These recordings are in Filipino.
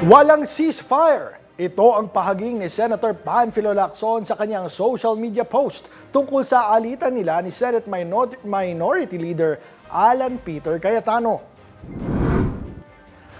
Walang ceasefire. Ito ang pahaging ni Senator Panfilo Lacson sa kanyang social media post tungkol sa alitan nila ni Senate Minority Leader Alan Peter Cayetano.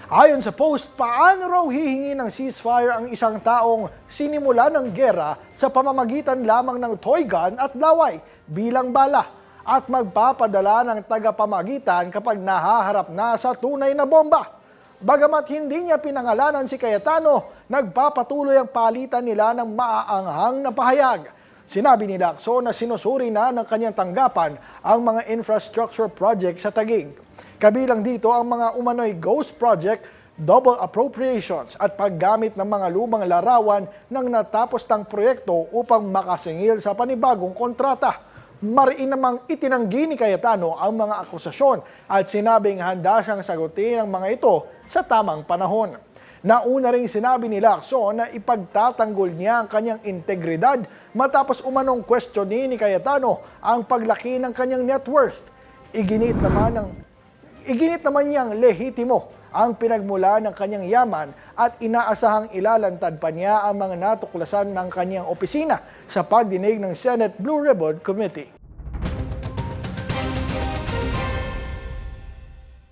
Ayon sa post, paano raw hihingi ng ceasefire ang isang taong sinimula ng gera sa pamamagitan lamang ng toy gun at laway bilang bala at magpapadala ng tagapamagitan kapag nahaharap na sa tunay na bomba? Bagamat hindi niya pinangalanan si Cayetano, nagpapatuloy ang palitan nila ng maaanghang na pahayag. Sinabi ni Lacson na sinusuri na ng kanyang tanggapan ang mga infrastructure project sa Taguig. Kabilang dito ang mga umano'y ghost project, double appropriations at paggamit ng mga lumang larawan ng natapos ng proyekto upang makasingil sa panibagong kontrata. Mariin namang itinanggi ni Cayetano ang mga akusasyon at sinabing handa siyang sagutin ang mga ito sa tamang panahon. Nauna ring sinabi ni Lacson na ipagtatanggol niya ang kanyang integridad matapos umanong questionin ni Cayetano ang paglaki ng kanyang net worth. Iginit naman niyang lehitimo ang pinagmula ng kanyang yaman at inaasahang ilalantad pa niya ang mga natuklasan ng kanyang opisina sa pagdinig ng Senate Blue Ribbon Committee.